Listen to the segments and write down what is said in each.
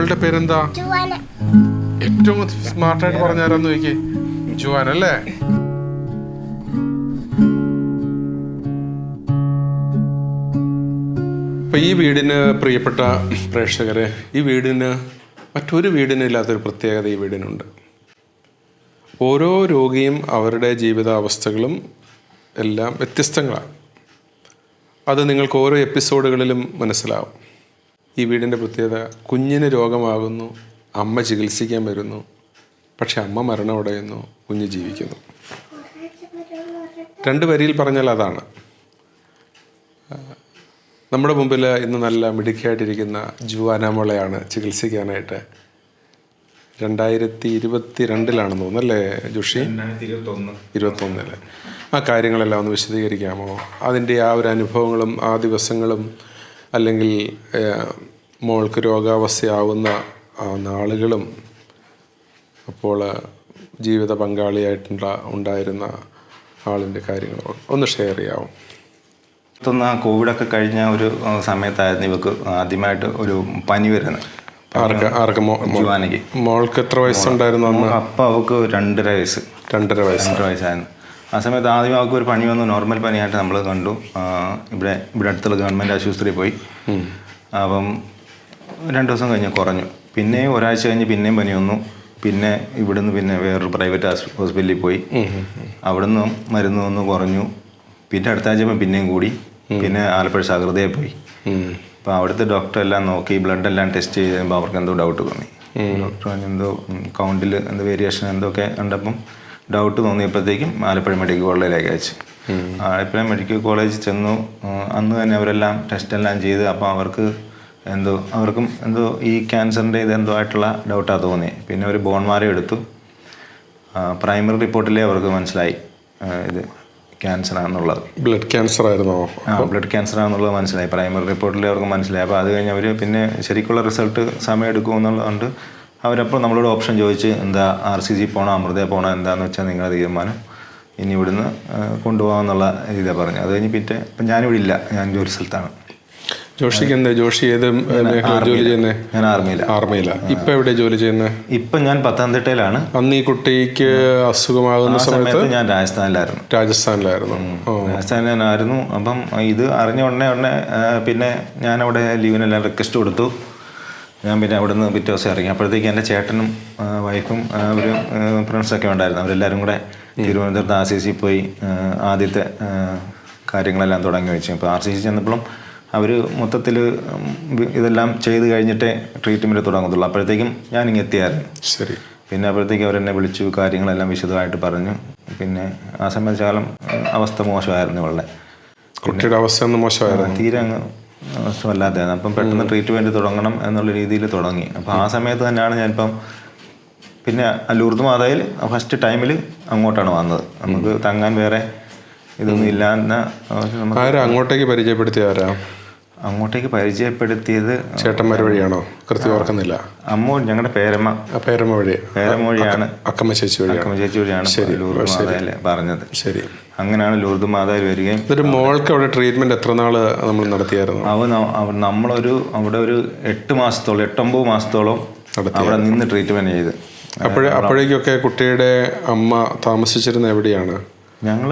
മോളുടെ പേരെന്താ? ഏറ്റവും സ്മാർട്ടായിട്ട് പറഞ്ഞാരാന്ന് നോക്കി. ജുവാൻ അല്ലേ? അപ്പം ഈ വീടിന് പ്രിയപ്പെട്ട പ്രേക്ഷകരെ, ഈ വീടിന് മറ്റൊരു വീടിനില്ലാത്തൊരു പ്രത്യേകത ഈ വീടിനുണ്ട്. ഓരോ രോഗിയും അവരുടെ ജീവിതാവസ്ഥകളും എല്ലാം വ്യത്യസ്തങ്ങളാണ്. അത് നിങ്ങൾക്ക് ഓരോ എപ്പിസോഡുകളിലും മനസ്സിലാവും. ഈ വീടിൻ്റെ പ്രത്യേകത, കുഞ്ഞിന് രോഗമാകുന്നു, അമ്മ ചികിത്സിക്കാൻ വരുന്നു, പക്ഷെ അമ്മ മരണമടയുന്നു, കുഞ്ഞ് ജീവിക്കുന്നു. രണ്ട് വരിയിൽ പറഞ്ഞാൽ അതാണ്. നമ്മുടെ മുമ്പിൽ ഇന്ന് നല്ല മിടുക്കിയായിട്ടിരിക്കുന്ന ജുവാന മോളെയാണ് ചികിത്സിക്കാനായിട്ട് 2022 തോന്നുന്നല്ലേ ജോഷി? 2021 ആ കാര്യങ്ങളെല്ലാം ഒന്ന് വിശദീകരിക്കാമോ? അതിൻ്റെ ആ ഒരു അനുഭവങ്ങളും ആ ദിവസങ്ങളും, അല്ലെങ്കിൽ മോൾക്ക് രോഗാവസ്ഥയാവുന്ന ആ നാളുകളും, അപ്പോൾ ജീവിത പങ്കാളിയായിട്ടുണ്ടായിരുന്ന ആളിൻ്റെ കാര്യങ്ങളും ഒന്ന് ഷെയർ ചെയ്യാമോ? കോവിഡൊക്കെ കഴിഞ്ഞ ഒരു സമയത്തായിരുന്നു ഇവക്ക് ആദ്യമായിട്ട് ഒരു പനി വരുന്നത്. ജുവാനയ്ക്ക്. മോൾക്ക് എത്ര വയസ്സുണ്ടായിരുന്നു അന്ന്? അപ്പം അവൾക്ക് 2.5 വയസ്സായിരുന്നു. ആ സമയത്ത് ആദ്യം അവൾക്ക് ഒരു പനി വന്നു, നോർമൽ പനിയായിട്ട് നമ്മൾ കണ്ടു. ഇവിടെ അടുത്തുള്ള ഗവൺമെൻറ് ആശുപത്രിയിൽ പോയി. അപ്പം 2 ദിവസം കഴിഞ്ഞ് കുറഞ്ഞു. പിന്നെയും ഒരാഴ്ച കഴിഞ്ഞ് പിന്നെയും പനി വന്നു. പിന്നെ ഇവിടുന്ന് പിന്നെ വേറൊരു പ്രൈവറ്റ് ഹോസ്പിറ്റലിൽ പോയി. അവിടുന്ന് മരുന്ന് വന്നു, കുറഞ്ഞു. പിന്നെ അടുത്ത ആഴ്ച പിന്നെയും കൂടി. പിന്നെ ആലപ്പുഴ സഹൃദയെ പോയി. അപ്പോൾ അവിടുത്തെ ഡോക്ടർ എല്ലാം നോക്കി, ബ്ലഡ് എല്ലാം ടെസ്റ്റ് ചെയ്ത് കഴിയുമ്പോൾ അവർക്ക് എന്തോ ഡൗട്ട് തോന്നി. ഡോക്ടർ എന്തോ കൗണ്ടിൽ എന്തോ വേരിയേഷൻ എന്തൊക്കെ കണ്ടപ്പം ഡൗട്ട് തോന്നിയപ്പോഴത്തേക്കും ആലപ്പുഴ മെഡിക്കൽ കോളേജിലേക്ക് അയച്ചു. ആലപ്പുഴ മെഡിക്കൽ കോളേജിൽ ചെന്നു. അന്ന് തന്നെ അവരെല്ലാം ടെസ്റ്റെല്ലാം ചെയ്ത്, അപ്പോൾ അവർക്കും എന്തോ ഈ ക്യാൻസറിൻ്റെ ഇതെന്തോ ആയിട്ടുള്ള ഡൗട്ടാണ് തോന്നി. പിന്നെ ഒരു ബോൺ മാരോ എടുത്തു. പ്രൈമറി റിപ്പോർട്ടിലേ അവർക്ക് മനസ്സിലായി ഇത് ക്യാൻസറാണെന്നുള്ളത്. ബ്ലഡ് ക്യാൻസർ ആയിരുന്നോ? ബ്ലഡ് ക്യാൻസറാണെന്നുള്ളത് മനസ്സിലായി. പ്രൈമറി റിപ്പോർട്ടിൽ അവർക്ക് മനസ്സിലായി. അപ്പോൾ അത് കഴിഞ്ഞ് അവർ പിന്നെ ശരിക്കുള്ള റിസൾട്ട് സമയം എടുക്കുമെന്നുള്ളതുകൊണ്ട് അവരപ്പോൾ നമ്മളോട് ഓപ്ഷൻ ചോദിച്ച്, എന്താ RCG പോകണോ അമൃതയെ പോകണോ, എന്താണെന്ന് വെച്ചാൽ നിങ്ങളുടെ തീരുമാനം, ഇനി ഇവിടുന്ന് കൊണ്ടുപോകാമെന്നുള്ള രീതിയാണ് പറഞ്ഞു. അത് കഴിഞ്ഞ് പിന്നെ ഇപ്പം ഞാനിവിടെ ഇല്ല, ഞാൻ ജോലി സ്ഥലത്താണ്. ജോഷിക്ക് എന്താ? ജോഷി ഏത് ജോലി ചെയ്യുന്നത്? ഞാൻ ആർമിയില. ഇപ്പം എവിടെ ജോലി ചെയ്യുന്നത്? ഇപ്പം ഞാൻ പത്തനംതിട്ടയിലാണ്. അന്ന് ഈ കുട്ടിക്ക് അസുഖമാകുന്ന സമയത്ത് ഞാൻ രാജസ്ഥാനിലായിരുന്നു. രാജസ്ഥാനിലായിരുന്നു. അപ്പം ഇത് അറിഞ്ഞ ഉടനെ പിന്നെ ഞാനവിടെ ലീവിനെല്ലാം റിക്വസ്റ്റ് കൊടുത്തു. ഞാൻ പിന്നെ അവിടുന്ന് പിറ്റേ ദിവസം ഇറങ്ങി. അപ്പോഴത്തേക്ക് എൻ്റെ ചേട്ടനും വൈഫും ഒരു ഫ്രണ്ട്സൊക്കെ ഉണ്ടായിരുന്നു. അവരെല്ലാവരും കൂടെ തിരുവനന്തപുരത്ത് RCC പോയി ആദ്യത്തെ കാര്യങ്ങളെല്ലാം തുടങ്ങി വെച്ചു. അപ്പോൾ RCC ചെന്നപ്പോഴും അവർ മൊത്തത്തിൽ ഇതെല്ലാം ചെയ്ത് കഴിഞ്ഞിട്ടേ ട്രീറ്റ്മെൻറ്റ് തുടങ്ങത്തുള്ളൂ. അപ്പോഴത്തേക്കും ഞാനിങ്ങ് എത്തിയായിരുന്നു. ശരി. പിന്നെ അപ്പോഴത്തേക്കും അവരെന്നെ വിളിച്ചു, കാര്യങ്ങളെല്ലാം വിശദമായിട്ട് പറഞ്ഞു. പിന്നെ ആ സമയത്ത് അവസ്ഥ മോശമായിരുന്നു. ഇവളുടെ കുട്ടിയുടെ അവസ്ഥ ഒന്നും മോശമായിരുന്നു, തീരെ അങ്ങ് അവസ്ഥവല്ലാതായിരുന്നു. അപ്പം പെട്ടെന്ന് ട്രീറ്റ്മെൻറ്റ് തുടങ്ങണം എന്നുള്ള രീതിയിൽ തുടങ്ങി. അപ്പോൾ ആ സമയത്ത് തന്നെയാണ് ഞാനിപ്പം പിന്നെ ലൂർദ് മാതായിൽ ഫസ്റ്റ് ടൈമിൽ അങ്ങോട്ടാണ് വന്നത്. നമുക്ക് തങ്ങാൻ വേറെ ഇതൊന്നും ഇല്ലാന്ന. അങ്ങോട്ടേക്ക് പരിചയപ്പെടുത്തിയാരാ? അങ്ങോട്ടേക്ക് പരിചയപ്പെടുത്തിയത് ചേട്ടന്മാർ വഴിയാണോ? കൃത്യം ഓർക്കുന്നില്ല. ഞങ്ങളുടെ പേരമ്മ വഴിയാണ്. അക്കമ്മ ചേച്ചി വഴിയാണ് ലൂർദ് മാതായിൽ പറഞ്ഞത്. ശരി. അങ്ങനെയാണ് ലൂർദ് മാതായിൽ വരികയും. ഇതൊരു മോൾക്ക് അവിടെ ട്രീറ്റ്മെന്റ് എത്ര നാള് നമ്മൾ നടത്തിയായിരുന്നു? അവിടെ ഒരു 8-9 മാസത്തോളം അവിടെ നിന്ന് ട്രീറ്റ്മെന്റ് ചെയ്ത്. അപ്പോഴേക്കൊക്കെ കുട്ടിയുടെ അമ്മ താമസിച്ചിരുന്ന എവിടെയാണ്? ഞങ്ങൾ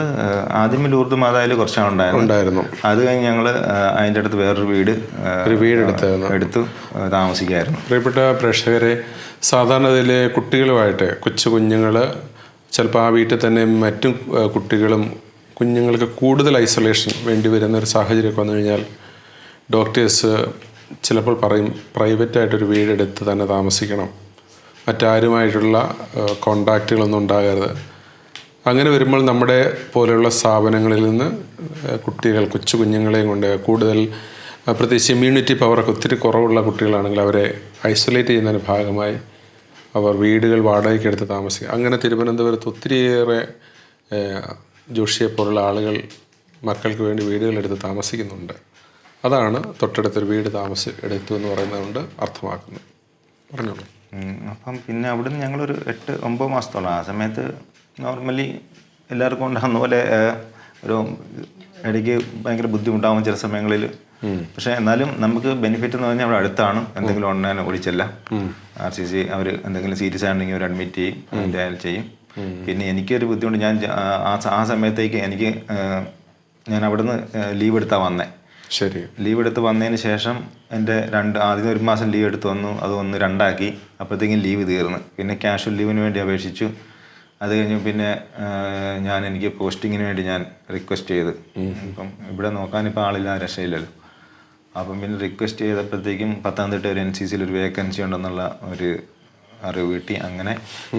ആദ്യമേ ലൂർദ് മാതായിൽ കുറച്ചാളുണ്ടായിരുന്നു. അത് കഴിഞ്ഞ് ഞങ്ങൾ അതിൻ്റെ അടുത്ത് വേറൊരു വീട് എടുത്ത് താമസിക്കായിരുന്നു. പ്രിയപ്പെട്ട പ്രേക്ഷകരെ, സാധാരണ ഇതിലെ കുട്ടികളുമായിട്ട് കുഞ്ഞുങ്ങൾ ചിലപ്പോൾ ആ വീട്ടിൽ തന്നെ മറ്റും കുഞ്ഞുങ്ങൾക്ക് കൂടുതൽ ഐസൊലേഷൻ വേണ്ടി വരുന്ന ഒരു സാഹചര്യമൊക്കെ വന്നു കഴിഞ്ഞാൽ ഡോക്ടേഴ്സ് ചിലപ്പോൾ പറയും പ്രൈവറ്റായിട്ടൊരു വീടെടുത്ത് തന്നെ താമസിക്കണം, മറ്റാരുമായിട്ടുള്ള കോണ്ടാക്റ്റുകളൊന്നും ഉണ്ടാകരുത്. അങ്ങനെ വരുമ്പോൾ നമ്മുടെ പോലെയുള്ള സ്ഥാപനങ്ങളിൽ നിന്ന് കുഞ്ഞുങ്ങളെയും കൊണ്ട് കൂടുതൽ, പ്രത്യേകിച്ച് ഇമ്മ്യൂണിറ്റി പവറൊക്കെ ഒത്തിരി കുറവുള്ള കുട്ടികളാണെങ്കിൽ അവരെ ഐസൊലേറ്റ് ചെയ്യുന്നതിന് ഭാഗമായി അവർ വീടുകൾ വാടകയ്ക്ക് എടുത്ത് താമസിക്കുക. അങ്ങനെ തിരുവനന്തപുരത്ത് ഒത്തിരിയേറെ ജോഷിയെപ്പോലുള്ള ആളുകൾ മക്കൾക്ക് വേണ്ടി വീടുകളെടുത്ത് താമസിക്കുന്നുണ്ട്. അതാണ് തൊട്ടടുത്തൊരു വീട് എടുത്തു എന്ന് പറയുന്നതുകൊണ്ട് അർത്ഥമാക്കുന്നത്. പറഞ്ഞോളൂ. അപ്പം പിന്നെ അവിടുന്ന് ഞങ്ങളൊരു 8-9 മാസത്തോളം, ആ സമയത്ത് നോർമലി എല്ലാവർക്കും ഉണ്ടാകുന്ന പോലെ ഒരു ഇടയ്ക്ക് ഭയങ്കര ബുദ്ധിമുട്ടാവും ചില സമയങ്ങളിൽ. പക്ഷേ എന്നാലും നമുക്ക് ബെനിഫിറ്റ് എന്ന് പറഞ്ഞാൽ അവിടെ അടുത്താണ്. എന്തെങ്കിലും ഉണ്ടെങ്കിൽ ഓടിച്ചല്ല RCC അവർ എന്തെങ്കിലും സീരിയസ് ആണെങ്കിൽ അവർ അഡ്മിറ്റ് ചെയ്യും, അതിൻ്റെ ചെയ്യും. പിന്നെ എനിക്കൊരു ബുദ്ധിമുട്ട്, ഞാൻ ആ സമയത്തേക്ക് ഞാൻ അവിടുന്ന് ലീവ് എടുത്താൽ വന്നേ. ശരി. ലീവ് എടുത്ത് വന്നതിന് ശേഷം എൻ്റെ ആദ്യം 1 മാസം ലീവ് എടുത്ത് വന്നു, അത് 2 ആക്കി. അപ്പോഴത്തേക്കും ലീവ് തീർന്നു. പിന്നെ ക്യാഷ്വൽ ലീവിന് വേണ്ടി അപേക്ഷിച്ചു. അത് കഴിഞ്ഞ് പിന്നെ എനിക്ക് പോസ്റ്റിങ്ങിന് വേണ്ടി ഞാൻ റിക്വസ്റ്റ് ചെയ്ത്. ഇപ്പം ഇവിടെ നോക്കാനിപ്പോൾ ആളില്ല, രക്ഷയില്ലല്ലോ. അപ്പം പിന്നെ റിക്വസ്റ്റ് ചെയ്തപ്പോഴത്തേക്കും പത്തനംതിട്ട ഒരു NCCയിൽ ഒരു വേക്കൻസി ഉണ്ടെന്നുള്ള ഒരു അറിവ് കിട്ടി. അങ്ങനെ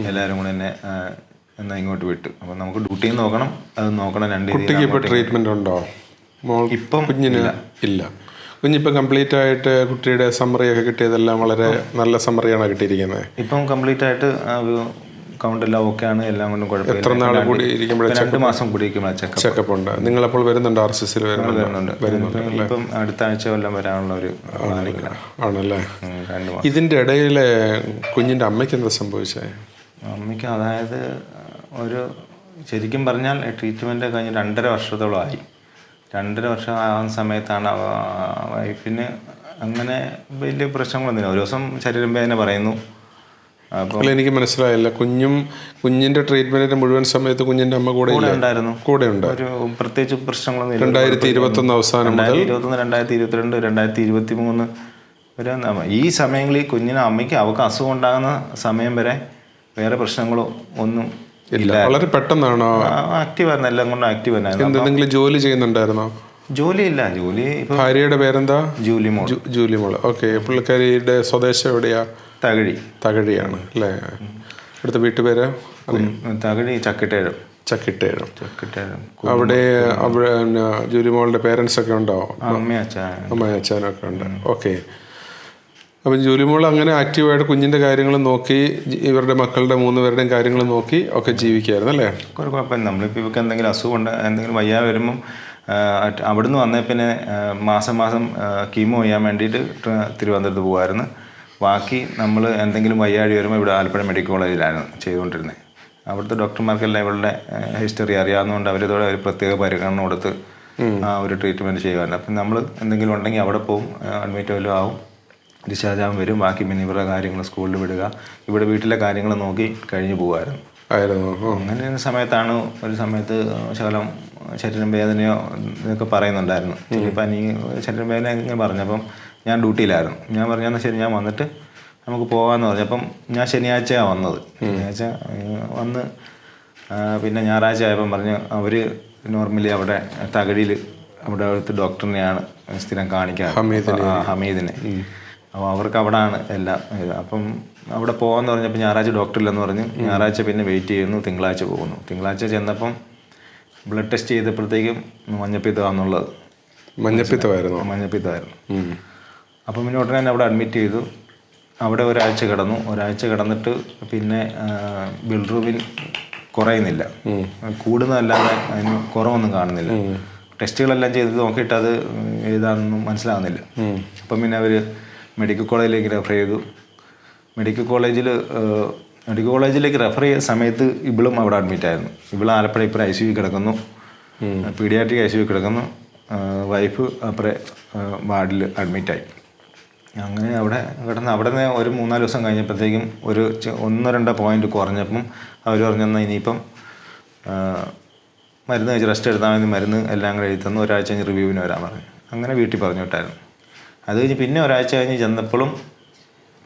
എല്ലാവരും കൂടെ എന്നെ എന്നാൽ ഇങ്ങോട്ട് വിട്ടു. അപ്പം നമുക്ക് ഡ്യൂട്ടിയും നോക്കണം, അത് നോക്കണം. 2 കുട്ടിക്ക് ട്രീറ്റ്മെൻറ്റ് ഉണ്ടോ? ഇപ്പം കുഞ്ഞിന് ഇല്ല. കുഞ്ഞിപ്പം കംപ്ലീറ്റ് ആയിട്ട് കുട്ടിയുടെ സമ്മറിയൊക്കെ കിട്ടിയതെല്ലാം വളരെ നല്ല സമ്മറിയാണ് കിട്ടിയിരിക്കുന്നത്. ഇപ്പം കംപ്ലീറ്റ് ആയിട്ട് കൗണ്ട് എല്ലാം ഓക്കെ ആണ്, എല്ലാം കൊണ്ടും കുഴപ്പമില്ല. എത്ര നാൾ കൂടി ഇരിക്കുമ്പോഴേ 2 മാസം കൂടി ചെക്കപ്പ് ഉണ്ട്. നിങ്ങളപ്പോൾ വരുന്നുണ്ട്? RCCയിൽ വരുന്നുണ്ട്. ഇപ്പം അടുത്ത ആഴ്ച കൊല്ലം വരാനുള്ള ഒരു ആണല്ലേ. ഇതിൻ്റെ ഇടയിൽ കുഞ്ഞിൻ്റെ അമ്മയ്ക്ക് എന്താ സംഭവിച്ചത്? അമ്മയ്ക്ക് അതായത് ശരിക്കും പറഞ്ഞാൽ ട്രീറ്റ്മെൻറ്റ് കഴിഞ്ഞ് 2.5 വർഷത്തോളമായി. 2.5 വർഷം ആകുന്ന സമയത്താണ് വൈഫിന് അങ്ങനെ വലിയ പ്രശ്നങ്ങളൊന്നുമില്ല. ഒരു ദിവസം ശരീരം വേദന പറയുന്നു. അപ്പോൾ എനിക്ക് മനസ്സിലായില്ല, കുഞ്ഞിൻ്റെ ട്രീറ്റ്മെൻറ്റിൻ്റെ മുഴുവൻ സമയത്ത് കുഞ്ഞിൻ്റെ അമ്മ കൂടെ ഉണ്ടായിരുന്നു. കൂടെ ഉണ്ട്. ഒരു പ്രത്യേകിച്ച് പ്രശ്നങ്ങളൊന്നും 2021 അവസാനം മുതൽ 2021, 2022, 2023 ഈ സമയങ്ങളിൽ കുഞ്ഞിന് അമ്മയ്ക്ക് അവൾക്ക് അസുഖം ഉണ്ടാകുന്ന സമയം വരെ വേറെ പ്രശ്നങ്ങളോ ഒന്നും ഇല്ല. വളരെ പെട്ടെന്നാണോ? ആക്റ്റീവായിരുന്നു, എല്ലാം കൊണ്ട് ആക്റ്റീവായിരുന്നു. എന്തെങ്കിലും ജോലി ചെയ്യുന്നുണ്ടായിരുന്നോ? ജോലിയില്ല. ഭാര്യയുടെ പേരെന്താ? ജൂലിമോൾ. ഓക്കെ. പുള്ളിക്കാരിയുടെ സ്വദേശം എവിടെയാ? തകഴിയാണ് അല്ലേ? അടുത്ത വീട്ടുപേര്? തകഴി ചക്കിട്ടേഴം. അവിടെ ജൂലിമോളുടെ പേരൻസ് ഒക്കെ ഉണ്ടോ? അമ്മയും അച്ഛനൊക്കെ ഉണ്ട്. ഓക്കെ. അപ്പം ജൂലിമോൾ അങ്ങനെ ആക്റ്റീവായിട്ട് കുഞ്ഞിൻ്റെ കാര്യങ്ങൾ നോക്കി, ഇവരുടെ മക്കളുടെ 3 പേരുടെയും കാര്യങ്ങൾ നോക്കി ഒക്കെ ജീവിക്കുകയായിരുന്നു അല്ലേ? കുഴപ്പമില്ല. നമ്മളിപ്പോൾ ഇവർക്ക് എന്തെങ്കിലും അസുഖം ഉണ്ട്, എന്തെങ്കിലും വയ്യാതെ വരുമ്പം അവിടുന്ന് വന്നേ പിന്നെ മാസം കീമോ ചെയ്യാൻ വേണ്ടിയിട്ട് തിരുവനന്തപുരത്ത് പോകുമായിരുന്നു. ബാക്കി നമ്മൾ എന്തെങ്കിലും വയ്യാഴി വരുമ്പോൾ ഇവിടെ ആലപ്പുഴ മെഡിക്കൽ കോളേജിലായിരുന്നു ചെയ്തുകൊണ്ടിരുന്നത്. അവിടുത്തെ ഡോക്ടർമാർക്കെല്ലാം ഇവളുടെ ഹിസ്റ്ററി അറിയാവുന്നതുകൊണ്ട് അവരിതോടെ ഒരു പ്രത്യേക പരിഗണന കൊടുത്ത് ഒരു ട്രീറ്റ്മെൻറ്റ് ചെയ്യുമായിരുന്നു. അപ്പം നമ്മൾ എന്തെങ്കിലും ഉണ്ടെങ്കിൽ അവിടെ പോകും, അഡ്മിറ്റ് വല്ലതും ആവും, ഡിസ്ചാർജ് ആകാൻ വരും. ബാക്കി പിന്നെ ഇവരുടെ കാര്യങ്ങൾ സ്കൂളിൽ വിടുക, ഇവിടെ വീട്ടിലെ കാര്യങ്ങൾ നോക്കി കഴിഞ്ഞ് പോകുമായിരുന്നു. അങ്ങനെ സമയത്താണ് ഒരു സമയത്ത് ശകലം ശരീരം വേദനയോ ഇതൊക്കെ പറയുന്നുണ്ടായിരുന്നു. പനി, ശരീരം വേദന ഇങ്ങനെ പറഞ്ഞപ്പം ഞാൻ ഡ്യൂട്ടിയിലായിരുന്നു. ഞാൻ പറഞ്ഞാൽ ശരി, ഞാൻ വന്നിട്ട് നമുക്ക് പോകാമെന്ന് പറഞ്ഞപ്പം ഞാൻ ശനിയാഴ്ചയാണ് വന്നത്. ശനിയാഴ്ച വന്ന് പിന്നെ ഞായറാഴ്ച ആയപ്പം പറഞ്ഞ് അവർ നോർമലി അവിടെ തകഴിയിൽ അവിടുത്തെ ഡോക്ടറിനെയാണ് സ്ഥിരം കാണിക്കുക, ഹമീദിനെ. അപ്പോൾ അവർക്ക് അവിടെയാണ് എല്ലാം. അപ്പം അവിടെ പോകാമെന്ന് പറഞ്ഞപ്പോൾ ഞായറാഴ്ച ഡോക്ടറില്ലെന്ന് പറഞ്ഞു. ഞായറാഴ്ച പിന്നെ വെയിറ്റ് ചെയ്യുന്നു, തിങ്കളാഴ്ച പോകുന്നു. തിങ്കളാഴ്ച ചെന്നപ്പം ബ്ലഡ് ടെസ്റ്റ് ചെയ്തപ്പോഴത്തേക്കും മഞ്ഞപ്പിത്തമാണെന്നുള്ളത്. മഞ്ഞപ്പിത്തമായിരുന്നു. അപ്പം പിന്നെ ഉടനെ തന്നെ അവിടെ അഡ്മിറ്റ് ചെയ്തു. അവിടെ ഒരാഴ്ച കിടന്നിട്ട് പിന്നെ ബിൽറൂബിൻ കുറയുന്നില്ല, കൂടുന്നതല്ലാതെ അതിന് കുറവൊന്നും കാണുന്നില്ല. ടെസ്റ്റുകളെല്ലാം ചെയ്ത് നോക്കിയിട്ട് അത് എഴുതാനൊന്നും മനസ്സിലാകുന്നില്ല. അപ്പം പിന്നെ അവർ മെഡിക്കൽ കോളേജിലേക്ക് റെഫർ ചെയ്തു. മെഡിക്കൽ കോളേജിലേക്ക് റെഫർ ചെയ്ത സമയത്ത് ഇവളും അവിടെ അഡ്മിറ്റായിരുന്നു. ഇവൾ ആലപ്പുഴ ഇപ്പോൾ ICU കിടക്കുന്നു, പീഡിയാട്രിക് ICU കിടക്കുന്നു. വൈഫ് അപ്പുറേ വാർഡിൽ അഡ്മിറ്റായി. അങ്ങനെ അവിടെ നിന്ന് ഒരു 3-4 ദിവസം കഴിഞ്ഞപ്പോഴത്തേക്കും ഒരു 1-2 പോയിന്റ് കുറഞ്ഞപ്പം അവർ പറഞ്ഞെന്നാൽ ഇനിയിപ്പം മരുന്ന് കഴിച്ച് റെസ്റ്റ് എടുത്താൽ മതി, മരുന്ന് എല്ലാം കൂടെ എഴുതി തന്നു. ഒരാഴ്ച കഴിഞ്ഞ് റിവ്യൂവിന് വരാൻ പറഞ്ഞു. അങ്ങനെ വീട്ടിൽ പറഞ്ഞു വിട്ടായിരുന്നു. അത് കഴിഞ്ഞ് പിന്നെ ഒരാഴ്ച കഴിഞ്ഞ് ചെന്നപ്പോഴും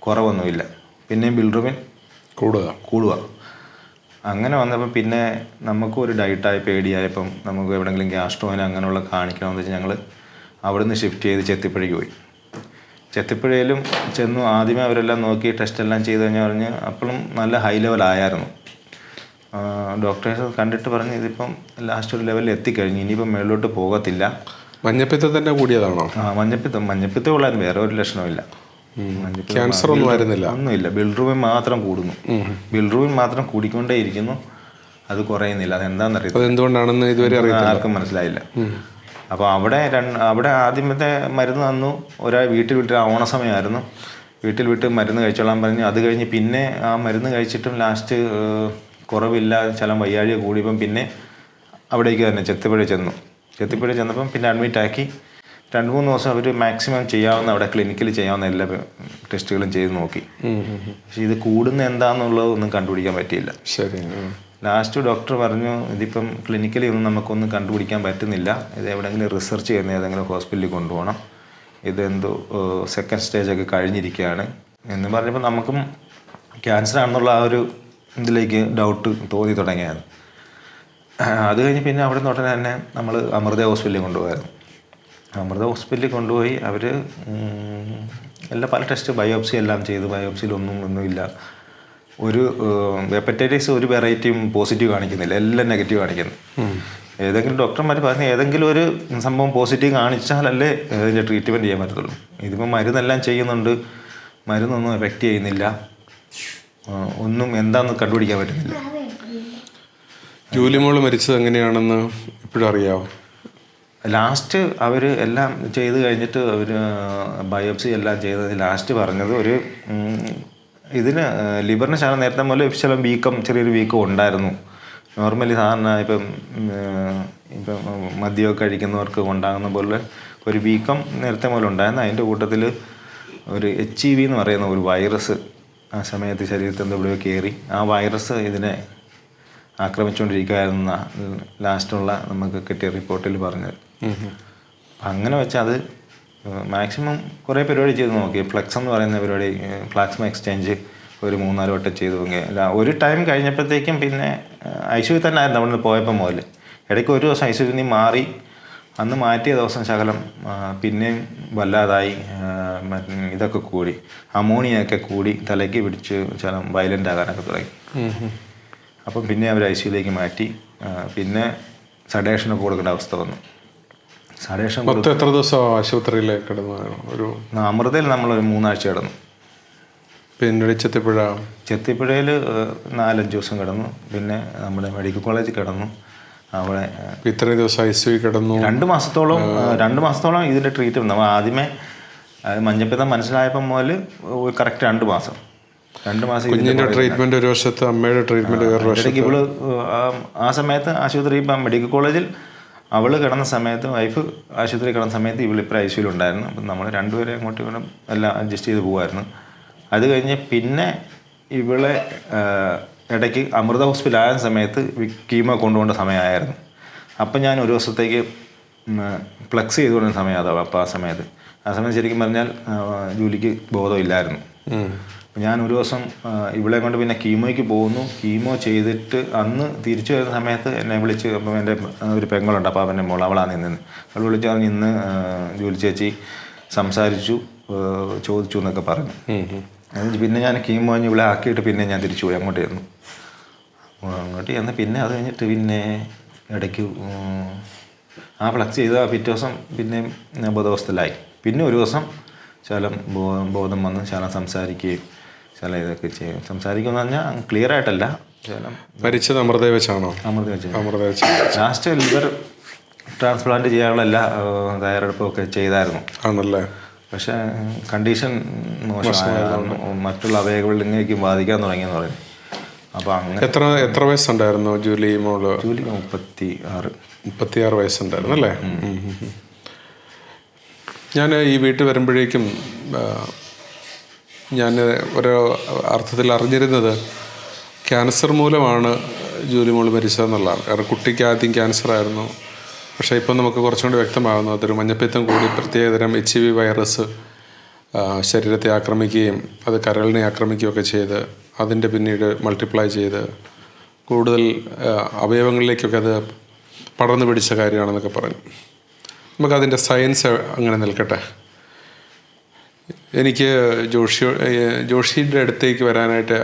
കുറവൊന്നുമില്ല. പിന്നെയും ബിൽറൂബിൻ കൂടുക. അങ്ങനെ വന്നപ്പോൾ പിന്നെ നമുക്കും ഒരു ഡയറ്റായി പേടിയായപ്പം നമുക്ക് എവിടെയെങ്കിലും ഗ്യാസ്ട്രോയിന് അങ്ങനെയുള്ള കാണിക്കണമെന്ന് വെച്ചാൽ ഞങ്ങൾ അവിടെ നിന്ന് ഷിഫ്റ്റ് ചെയ്ത് ചെത്തിപ്പുഴയ്ക്ക് പോയി. ചെത്തിപ്പുഴയിലും ചെന്നു. ആദ്യമേ അവരെല്ലാം നോക്കി ടെസ്റ്റെല്ലാം ചെയ്ത് കഴിഞ്ഞാൽ പറഞ്ഞ് അപ്പോഴും നല്ല ഹൈ ലെവലായിരുന്നു. ഡോക്ടേഴ്സ് കണ്ടിട്ട് പറഞ്ഞ് ഇതിപ്പം ലാസ്റ്റ് ഒരു ലെവലിൽ എത്തിക്കഴിഞ്ഞു, ഇനിയിപ്പം മേളിലോട്ട് പോകത്തില്ല. മഞ്ഞപ്പിത്തത്തിൻ്റെ കൂടിയതാണോ? മഞ്ഞപ്പിത്തം ഉള്ളായിരുന്നു, വേറെ ഒരു ലക്ഷണമില്ല. ക്യാൻസർ ഒന്നുമില്ല. ബിൽറൂബിൻ മാത്രം കൂടുന്നു. ബിൽറൂബിൻ മാത്രം കൂടിക്കൊണ്ടേയിരിക്കുന്നു, അത് കുറയുന്നില്ല. അതെന്താണെന്നറിയില്ല, എന്തുകൊണ്ടാണെന്ന് ഇതുവരെ ആർക്കും മനസ്സിലായില്ല. അപ്പോൾ അവിടെ ആദ്യമത്തെ മരുന്ന് തന്നു. വീട്ടിൽ വിട്ട് ഓണസമയമായിരുന്നു. വീട്ടിൽ വിട്ട് മരുന്ന് കഴിച്ചോളാൻ പറഞ്ഞു. അത് കഴിഞ്ഞ് പിന്നെ ആ മരുന്ന് കഴിച്ചിട്ടും ലാസ്റ്റ് കുറവില്ല, ചില വയ്യാഴിക കൂടിയപ്പം പിന്നെ അവിടേക്ക് തന്നെ ചെത്തിപ്പുഴ ചെന്നു. ചെത്തിപ്പുഴ ചെന്നപ്പം പിന്നെ അഡ്മിറ്റാക്കി 2-3 ദിവസം അവർ മാക്സിമം ചെയ്യാവുന്ന അവിടെ ക്ലിനിക്കിൽ ചെയ്യാവുന്ന എല്ലാ ടെസ്റ്റുകളും ചെയ്ത് നോക്കി. പക്ഷെ ഇത് കൂടുന്ന എന്താണെന്നുള്ളത് ഒന്നും കണ്ടുപിടിക്കാൻ പറ്റിയില്ല. ശരി. ലാസ്റ്റ് ഡോക്ടർ പറഞ്ഞു ഇതിപ്പം ക്ലിനിക്കലി ഒന്നും നമുക്കൊന്നും കണ്ടുപിടിക്കാൻ പറ്റുന്നില്ല, ഇത് എവിടെയെങ്കിലും റിസർച്ച് ചെയ്യുന്ന ഏതെങ്കിലും ഹോസ്പിറ്റലിൽ കൊണ്ടുപോകണം, ഇതെന്തോ സെക്കൻഡ് സ്റ്റേജൊക്കെ കഴിഞ്ഞിരിക്കുകയാണ് എന്ന് പറഞ്ഞപ്പോൾ നമുക്കും ക്യാൻസർ ആണെന്നുള്ള ആ ഒരു ഇതിലേക്ക് ഡൗട്ട് തോന്നി തുടങ്ങിയാണ്. അത് കഴിഞ്ഞ് പിന്നെ അവിടെ നിന്ന് ഉടനെ തന്നെ നമ്മൾ അമൃത ഹോസ്പിറ്റലിൽ കൊണ്ടുപോയായിരുന്നു. അമൃത ഹോസ്പിറ്റലിൽ കൊണ്ടുപോയി അവർ പല ടെസ്റ്റ് ബയോപ്സി എല്ലാം ചെയ്തു. ബയോപ്സിയിലൊന്നുമില്ല. ഒരു ഹെപ്പറ്റൈറ്റിസ് ഒരു വെറൈറ്റിയും പോസിറ്റീവ് കാണിക്കുന്നില്ല, എല്ലാം നെഗറ്റീവ് കാണിക്കുന്നു. ഏതെങ്കിലും ഡോക്ടർമാർ പറഞ്ഞ് ഏതെങ്കിലും ഒരു സംഭവം പോസിറ്റീവ് കാണിച്ചാലല്ലേ ഇതിൻ്റെ ട്രീറ്റ്മെൻറ്റ് ചെയ്യാൻ പറ്റത്തുള്ളൂ. ഇതിപ്പോൾ മരുന്നെല്ലാം ചെയ്യുന്നുണ്ട്, മരുന്നൊന്നും എഫക്റ്റ് ചെയ്യുന്നില്ല, ഒന്നും എന്താണെന്ന് കണ്ടുപിടിക്കാൻ പറ്റുന്നില്ല. ജൂലി മോൾ മരിച്ചത് എങ്ങനെയാണെന്ന് ഇപ്പോഴും അറിയാമോ? ലാസ്റ്റ് അവർ എല്ലാം ചെയ്ത് കഴിഞ്ഞിട്ട് അവർ ബയോപ്സി എല്ലാം ചെയ്തത് ലാസ്റ്റ് പറഞ്ഞത് ഒരു ഇതിന് ലിവറിന് ശകലം നേരത്തെ മുതൽ ശകലം ചെറിയൊരു വീക്കം ഉണ്ടായിരുന്നു. നോർമലി സാധാരണ ഇപ്പം മദ്യമൊക്കെ കഴിക്കുന്നവർക്ക് ഉണ്ടാകുന്ന പോലെ ഒരു വീക്കം നേരത്തെ മുതൽ ഉണ്ടായിരുന്നു. അതിൻ്റെ കൂട്ടത്തിൽ ഒരു HIV എന്ന് പറയുന്ന ഒരു വൈറസ് ആ സമയത്ത് ശരീരത്തിൽ എവിടെയോ കയറി ആ വൈറസ് ഇതിനെ ആക്രമിച്ചുകൊണ്ടിരിക്കുകയായിരുന്ന ലാസ്റ്റുള്ള നമുക്ക് കിട്ടിയ റിപ്പോർട്ടിൽ പറഞ്ഞത്. അങ്ങനെ വെച്ചാൽ അത് മാക്സിമം കുറേ പരിപാടി ചെയ്ത് നോക്കി. ഫ്ലെക്സ് എന്ന് പറയുന്ന പരിപാടി, പ്ലാസ്മ എക്സ്ചേഞ്ച് ഒരു 3-4 വട്ടം ചെയ്തു നോക്കി. അല്ല ഒരു ടൈം കഴിഞ്ഞപ്പോഴത്തേക്കും പിന്നെ ICU തന്നെ ആയിരുന്നു അവിടെ നിന്ന് പോയപ്പോൾ മുതൽ. ഇടയ്ക്ക് ഒരു ദിവസം ICU നിന്ന് മാറി, അന്ന് മാറ്റിയ ദിവസം ശകലം പിന്നെയും വല്ലാതായി, ഇതൊക്കെ കൂടി അമോണിയൊക്കെ കൂടി തലയ്ക്ക് പിടിച്ച് ശകലം വയലൻ്റ് ആകാനൊക്കെ തുടങ്ങി. അപ്പം പിന്നെ അവർ ICUയിലേക്ക് മാറ്റി. പിന്നെ സഡേഷനൊക്കെ കൊടുക്കേണ്ട അവസ്ഥ വന്നു. സഡേഷൻ എത്ര ദിവസം ആശുപത്രിയിലേക്ക് കിടന്നു? ഒരു അമൃതയിൽ നമ്മളൊരു 3 ആഴ്ച കിടന്നു. പിന്നെ ചെത്തിപ്പുഴയിൽ 4-5 ദിവസം കിടന്നു. പിന്നെ നമ്മുടെ മെഡിക്കൽ കോളേജിൽ കിടന്നു. അവിടെ ഇത്രയും ദിവസം ICU കിടന്നു. 2 മാസത്തോളം ഇതിൻ്റെ ട്രീറ്റ്മെൻറ്റ്. നമ്മൾ ആദ്യമേ മഞ്ഞപ്പിത്തം മനസ്സിലായപ്പോൾ മുതൽ കറക്റ്റ് 2 മാസം കുഞ്ഞിൻ്റെ ട്രീറ്റ്മെൻറ്റ് ഒരു വശത്ത്, അമ്മയുടെ ട്രീറ്റ്മെൻറ്റ് വേറെ വശത്ത്. ഇവള് ആ സമയത്ത് ആശുപത്രി ഇപ്പം മെഡിക്കൽ കോളേജിൽ അവൾ കിടന്ന സമയത്ത്, വൈഫ് ആശുപത്രി കിടന്ന സമയത്ത് ഇവളിപ്പോൾ ICUയിലുണ്ടായിരുന്നു. അപ്പം നമ്മൾ രണ്ടുപേരെ അങ്ങോട്ടും ഇങ്ങോട്ടും എല്ലാം അഡ്ജസ്റ്റ് ചെയ്ത് പോകുമായിരുന്നു. അത് കഴിഞ്ഞ് പിന്നെ ഇവളെ ഇടയ്ക്ക് അമൃത ഹോസ്പിറ്റലായ സമയത്ത് കീമോ കൊണ്ടുപോകേണ്ട സമയമായിരുന്നു. അപ്പം ഞാൻ ഒരു ദിവസത്തേക്ക് ഫ്ലെക്സ് ചെയ്തുകൊണ്ടിരുന്ന സമയം അതാണ്. അപ്പോൾ ആ സമയത്ത് ശരിക്കും പറഞ്ഞാൽ ജോലിക്ക് ബോധമില്ലായിരുന്നു. ഞാൻ ഒരു ദിവസം ഇവളെ കൊണ്ട് പിന്നെ കീമോയ്ക്ക് പോകുന്നു. കീമോ ചെയ്തിട്ട് അന്ന് തിരിച്ചു വരുന്ന സമയത്ത് എന്നെ വിളിച്ച്, അപ്പം എൻ്റെ ഒരു പെങ്ങളുണ്ട്, അപ്പോൾ അവൻ്റെ മോൾ, അവളാണ് നിന്ന് അവൾ വിളിച്ച് പറഞ്ഞ് ഇന്ന് ജോലി ചേച്ചി സംസാരിച്ചു, ചോദിച്ചു എന്നൊക്കെ പറഞ്ഞു. പിന്നെ ഞാൻ കീമോ കഴിഞ്ഞ് ഇവിടെ ആക്കിയിട്ട് പിന്നെ ഞാൻ തിരിച്ചു പോയി അങ്ങോട്ട് ചെന്നു. പിന്നെ അത് കഴിഞ്ഞിട്ട് പിന്നെ ഇടയ്ക്ക് ആ ഫ്ലക്സ് ചെയ്ത പിറ്റേ ദിവസം പിന്നെ ബോധാവസ്ഥയിലായി. പിന്നെ ഒരു ദിവസം ശകലം ബോധം വന്ന് ശകലം സംസാരിക്കുകയും ശകലം ഇതൊക്കെ ചെയ്യും. സംസാരിക്കുമെന്ന് പറഞ്ഞാൽ ക്ലിയർ ആയിട്ടല്ല. ശകലം മരിച്ചത് അമൃത വെച്ചാണോ? അമൃത വെച്ച് ലാസ്റ്റ് ലിവർ ട്രാൻസ്പ്ലാന്റ് ചെയ്യാനുള്ള എല്ലാ തയ്യാറെടുപ്പൊക്കെ ചെയ്തായിരുന്നു. ആണല്ലേ? പക്ഷേ കണ്ടീഷൻ മോശമായതാണ്, മറ്റുള്ള അവയവങ്ങളിലേക്ക് ബാധിക്കാൻ തുടങ്ങിയെന്ന് പറയും. അപ്പോൾ അങ്ങനെ എത്ര വയസ്സുണ്ടായിരുന്നു ജൂലി മോള്? ജൂലി 36 വയസ്സുണ്ടായിരുന്നു അല്ലേ? ഞാൻ ഈ വീട്ടിൽ വരുമ്പോഴേക്കും ഞാൻ ഒരു അർത്ഥത്തിൽ അറിഞ്ഞിരുന്നത് ക്യാൻസർ മൂലമാണ് ജൂലി മോള് മരിച്ചതെന്നുള്ളതാണ്. കാരണം കുട്ടിക്ക് ആദ്യം ക്യാൻസറായിരുന്നു. പക്ഷേ ഇപ്പം നമുക്ക് കുറച്ചുകൂടി വ്യക്തമാകുന്നു അതൊരു മഞ്ഞപ്പിത്തം കൂടി പ്രത്യേകതരം HIV വൈറസ് ശരീരത്തെ ആക്രമിക്കുകയും അത് കരളിനെ ആക്രമിക്കുകയൊക്കെ ചെയ്ത് അതിൻ്റെ പിന്നീട് മൾട്ടിപ്ലൈ ചെയ്ത് കൂടുതൽ അവയവങ്ങളിലേക്കൊക്കെ അത് പടർന്നു പിടിച്ച കാര്യമാണെന്നൊക്കെ പറഞ്ഞു. നമുക്കതിൻ്റെ സയൻസ് അങ്ങനെ നിൽക്കട്ടെ. എനിക്ക് ജോഷിയുടെ അടുത്തേക്ക് വരാനായിട്ട്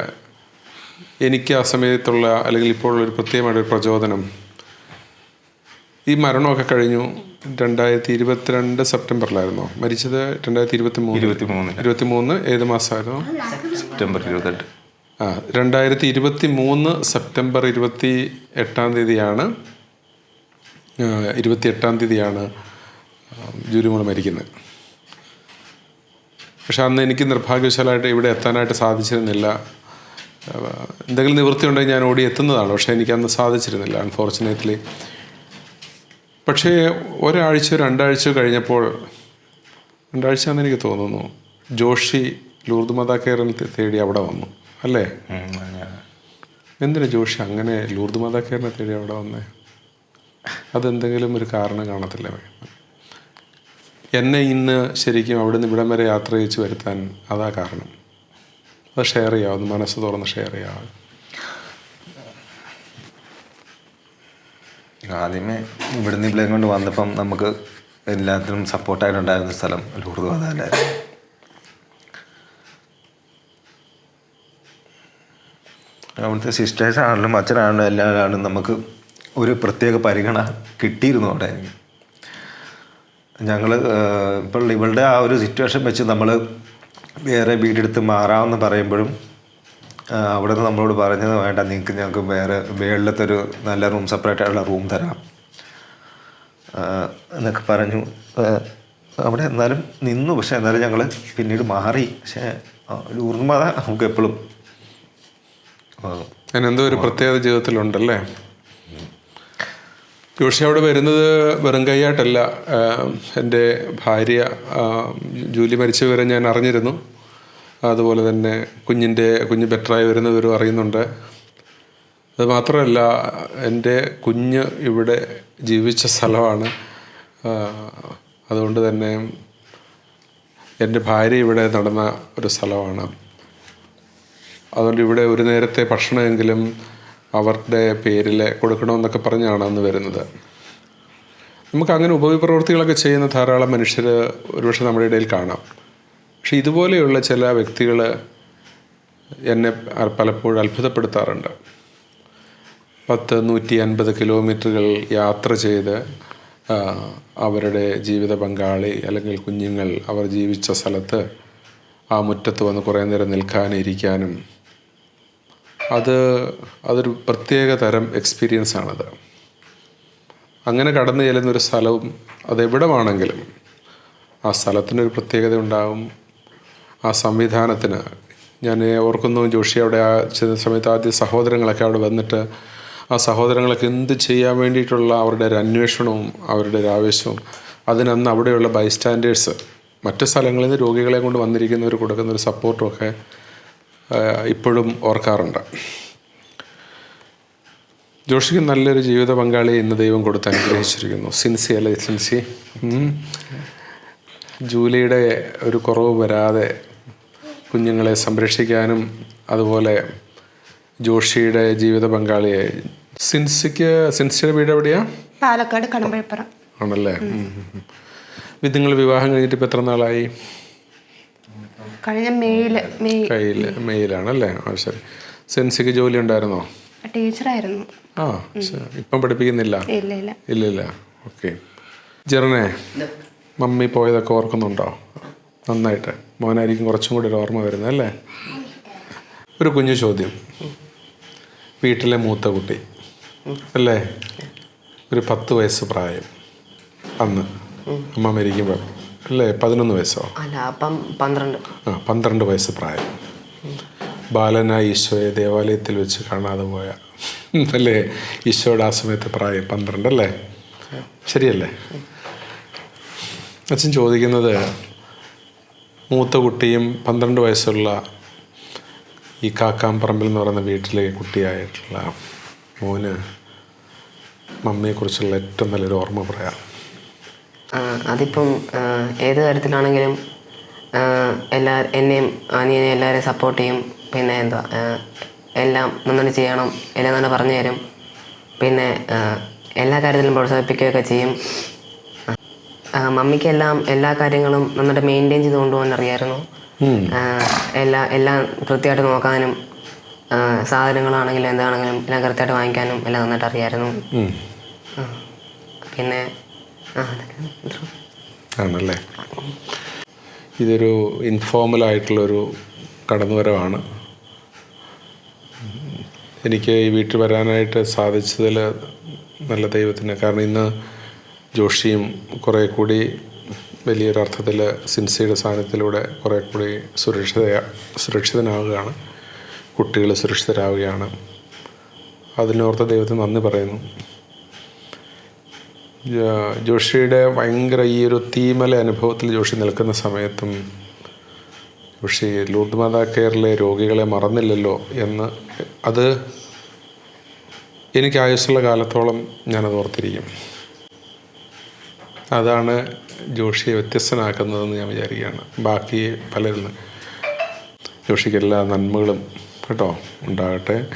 എനിക്ക് ആ സമയത്തുള്ള അല്ലെങ്കിൽ ഇപ്പോഴുള്ളൊരു പ്രത്യേകമായിട്ടൊരു പ്രചോദനം, ഈ മരണമൊക്കെ കഴിഞ്ഞു 2022 സെപ്റ്റംബറിലായിരുന്നോ മരിച്ചത്? 2023 ഏത് മാസമായിരുന്നു? സെപ്റ്റംബർ 28. 2023 സെപ്റ്റംബർ 28-ാം തീയതിയാണ് ജൂലി മോള് മരിക്കുന്നത്. പക്ഷെ അന്ന് എനിക്ക് നിർഭാഗ്യവശാലായിട്ട് ഇവിടെ എത്താനായിട്ട് സാധിച്ചിരുന്നില്ല. എന്തെങ്കിലും നിവൃത്തി ഉണ്ടെങ്കിൽ ഞാൻ ഓടി എത്തുന്നതാണ്. പക്ഷേ എനിക്കന്ന് സാധിച്ചിരുന്നില്ല അൺഫോർച്ചുനേറ്റ്ലി. പക്ഷേ ഒരാഴ്ച 2 ആഴ്ച കഴിഞ്ഞപ്പോൾ, 2 ആഴ്ചയാണെന്ന് എനിക്ക് തോന്നുന്നു, ജോഷി ലൂർദ് മാതാ കെയറിൽ തേടി അവിടെ വന്നു അല്ലേ? എന്തിനാ ജോഷി അങ്ങനെ ലൂർദ് മാതാ കെയറിനെ തേടി അവിടെ വന്നേ? അതെന്തെങ്കിലും ഒരു കാരണം കാണത്തില്ല? എന്നെ ഇന്ന് ശരിക്കും അവിടെ നിന്ന് ഇവിടം വരെ യാത്ര ചെയ്ച്ച് വരുത്താൻ അതാ കാരണം. അത് ഷെയർ ചെയ്യാവും, മനസ്സ് തുറന്ന് ഷെയർ ചെയ്യാവും. ആദ്യമേ ഇവിടുന്ന് ഇവിടെ കൊണ്ട് വന്നപ്പം നമുക്ക് എല്ലാത്തിനും സപ്പോർട്ടായിട്ടുണ്ടായിരുന്ന സ്ഥലം ലൂർദ് മാതാവിലായിരുന്നു. അവിടുത്തെ സിസ്റ്റേഴ്സാണെങ്കിലും അച്ഛനാണെങ്കിലും എല്ലാവരും നമുക്ക് ഒരു പ്രത്യേക പരിഗണന കിട്ടിയിരുന്നു അവിടെ. ഞങ്ങൾ ഇപ്പോൾ ഇവളുടെ ആ ഒരു സിറ്റുവേഷൻ വെച്ച് നമ്മൾ വേറെ വീടെടുത്ത് മാറാമെന്ന് പറയുമ്പോഴും അവിടെ നിന്ന് നമ്മളോട് പറഞ്ഞത് വേണ്ട, ഞങ്ങൾക്ക് വേറെ വേളിലത്തൊരു നല്ല റൂം, സെപ്പറേറ്റ് ആയിട്ടുള്ള റൂം തരാം എന്നൊക്കെ പറഞ്ഞു. അവിടെ എന്നാലും നിന്നു. പക്ഷെ എന്നാലും ഞങ്ങൾ പിന്നീട് മാറി. പക്ഷേ ലൂർദ് മാതാ നമുക്ക് എപ്പോഴും അതിനെന്തോ ഒരു പ്രത്യേകത ജീവിതത്തിലുണ്ടല്ലേ? ജോഷി അവിടെ വരുന്നത് വെറും കൈയായിട്ടല്ല. എൻ്റെ ഭാര്യ ജൂലി മരിച്ച വിവരം ഞാൻ അറിഞ്ഞിരുന്നു. അതുപോലെ തന്നെ കുഞ്ഞ് ബെറ്ററായി വരുന്ന വിവരം അറിയുന്നുണ്ട്. അത് മാത്രമല്ല, എൻ്റെ കുഞ്ഞ് ഇവിടെ ജീവിച്ച സ്ഥലമാണ്. അതുകൊണ്ട് തന്നെ എൻ്റെ ഭാര്യ ഇവിടെ നടന്ന ഒരു സ്ഥലമാണ്. അതുകൊണ്ട് ഇവിടെ ഒരു നേരത്തെ ഭക്ഷണമെങ്കിലും അവരുടെ പേരിൽ കൊടുക്കണമെന്നൊക്കെ പറഞ്ഞാണ് അന്ന് വരുന്നത്. നമുക്കങ്ങനെ ഉപവിപ്രവൃത്തികളൊക്കെ ചെയ്യുന്ന ധാരാളം മനുഷ്യർ ഒരുപക്ഷെ നമ്മുടെ ഇടയിൽ കാണാം. പക്ഷെ ഇതുപോലെയുള്ള ചില വ്യക്തികൾ എന്നെ പലപ്പോഴും അത്ഭുതപ്പെടുത്താറുണ്ട്. 150 കിലോമീറ്ററുകൾ യാത്ര ചെയ്ത് അവരുടെ ജീവിത പങ്കാളി അല്ലെങ്കിൽ കുഞ്ഞുങ്ങൾ അവർ ജീവിച്ച സ്ഥലത്ത് ആ മുറ്റത്ത് വന്ന് കുറേ നേരം നിൽക്കാനും ഇരിക്കാനും, അതൊരു പ്രത്യേക തരം എക്സ്പീരിയൻസാണത്. അങ്ങനെ കടന്നു ചെല്ലുന്നൊരു സ്ഥലവും അതെവിടമാണെങ്കിലും ആ സ്ഥലത്തിനൊരു പ്രത്യേകത ഉണ്ടാകും. ആ സംവിധാനത്തിന് ഞാൻ ഓർക്കുന്നു, ജോഷി അവിടെ ചെന്ന സമയത്ത് ആദ്യ സഹോദരങ്ങളൊക്കെ അവിടെ വന്നിട്ട് ആ സഹോദരങ്ങളൊക്കെ എന്ത് ചെയ്യാൻ വേണ്ടിയിട്ടുള്ള അവരുടെ ഒരു അന്വേഷണവും അവരുടെ ഒരു ആവേശവും, അതിനന്ന് അവിടെയുള്ള ബൈസ്റ്റാൻഡേഴ്സ്, മറ്റ് സ്ഥലങ്ങളിൽ നിന്ന് രോഗികളെ കൊണ്ട് വന്നിരിക്കുന്നവർ കൊടുക്കുന്നൊരു സപ്പോർട്ടും ഒക്കെ ഇപ്പോഴും ഓർക്കാറുണ്ട്. ജോഷിക്ക് നല്ലൊരു ജീവിത പങ്കാളിയെ ഇന്ന് ദൈവം കൊടുത്ത് അനുഗ്രഹിച്ചിരിക്കുന്നു. സിൻസി അല്ലേ സിൻസി? ജൂലിയുടെ ഒരു കുറവ് വരാതെ കുഞ്ഞുങ്ങളെ സംരക്ഷിക്കാനും, അതുപോലെ ജോഷിയുടെ ജീവിത പങ്കാളിയെ സിൻസിയുടെ വീട് എവിടെയാ? പാലക്കാട് കടമ്പഴിപ്പുറം ആണല്ലേ? നിങ്ങൾ വിവാഹം കഴിഞ്ഞിട്ട് ഇപ്പം എത്ര നാളായി? കഴിഞ്ഞ മെയ്യിലാണല്ലേ? ആ ശരി. സിൻസിക്ക് ജോലി ഉണ്ടായിരുന്നോ? ടീച്ചറായിരുന്നു. ആ, ഇപ്പം പഠിപ്പിക്കുന്നില്ല? ഇല്ല. ഓക്കെ. ജെറിനെ, മമ്മി പോയതൊക്കെ ഓർക്കുന്നുണ്ടോ? നന്നായിട്ട്. മോനായിരിക്കും കുറച്ചും കൂടി ഒരു ഓർമ്മ വരുന്നത് അല്ലേ? ഒരു കുഞ്ഞു ചോദ്യം. വീട്ടിലെ മൂത്ത കുട്ടി അല്ലേ? ഒരു 10 വയസ്സ് പ്രായം അന്ന് അമ്മ മരിക്കുമ്പോൾ അല്ലേ? 11 വയസ്സോ? അല്ല, അപ്പം 12. 12 വയസ്സ് പ്രായം. ബാലനായ ഈശോയെ ദേവാലയത്തിൽ വെച്ച് കാണാതെ പോയ അല്ലേ? ഈശോയുടെ ആ സമയത്ത് പ്രായം 12 അല്ലേ? ശരിയല്ലേ? അച്ഛൻ ചോദിക്കുന്നത്, മൂത്ത കുട്ടിയും 12 വയസ്സുള്ള ഈ കാക്കാമ്പറമ്പിൽ എന്ന് പറയുന്ന വീട്ടിലെ കുട്ടിയായിട്ടുള്ള മോന് മമ്മിയെക്കുറിച്ചുള്ള ഏറ്റവും നല്ലൊരു ഓർമ്മ പറയാം. അതിപ്പം ഏത് കാര്യത്തിലാണെങ്കിലും എന്നെയും അനിയനെയും എല്ലാവരെയും സപ്പോർട്ട് ചെയ്യും. പിന്നെ എല്ലാം നന്നായിട്ട് ചെയ്യണം, എല്ലാം നല്ല പറഞ്ഞു തരും. പിന്നെ എല്ലാ കാര്യത്തിലും പ്രോത്സാഹിപ്പിക്കുകയൊക്കെ ചെയ്യും. മമ്മിക്ക് എല്ലാ കാര്യങ്ങളും നന്നായിട്ട് മെയിൻറ്റെയിൻ ചെയ്ത് കൊണ്ടുപോകാൻ അറിയാമായിരുന്നു. എല്ലാം കൃത്യമായിട്ട് നോക്കാനും, സാധനങ്ങളാണെങ്കിലും എന്താണെങ്കിലും എല്ലാം കൃത്യമായിട്ട് വാങ്ങിക്കാനും എല്ലാം നന്നായിട്ട് അറിയാമായിരുന്നു. പിന്നെ ആണല്ലേ? ഇതൊരു ഇൻഫോർമലായിട്ടുള്ളൊരു കടന്നുവരവാണ്. എനിക്ക് ഈ വീട്ടിൽ വരാനായിട്ട് സാധിച്ചതിൽ നല്ല ദൈവത്തിന്. കാരണം ഇന്ന് ജോഷിയും കുറേ കൂടി വലിയൊരർത്ഥത്തിൽ സിൻസിയുടെ സാന്നിധ്യത്തിലൂടെ കുറേ കൂടി സുരക്ഷിതനാവുകയാണ്. കുട്ടികൾ സുരക്ഷിതരാവുകയാണ്. അതിനോർത്ത് ദൈവത്തിന് നന്ദി പറയുന്നു. ജോഷിയുടെ ഭയങ്കര ഈ ഒരു തീമല അനുഭവത്തിൽ ജോഷി നിൽക്കുന്ന സമയത്തും ജോഷി ലൂർദ് മാതാ കെയറിലെ രോഗികളെ മറന്നില്ലല്ലോ എന്ന് അത് എനിക്ക് ആയുസ്സുള്ള കാലത്തോളം ഞാനത് ഓർത്തിരിക്കും. അതാണ് ജോഷിയെ വ്യത്യസ്തനാക്കുന്നതെന്ന് ഞാൻ വിചാരിക്കുകയാണ് ബാക്കി പലരിൽ നിന്ന്. ജോഷിക്ക് എല്ലാ നന്മകളും കേട്ടോ ഉണ്ടാകട്ടെ.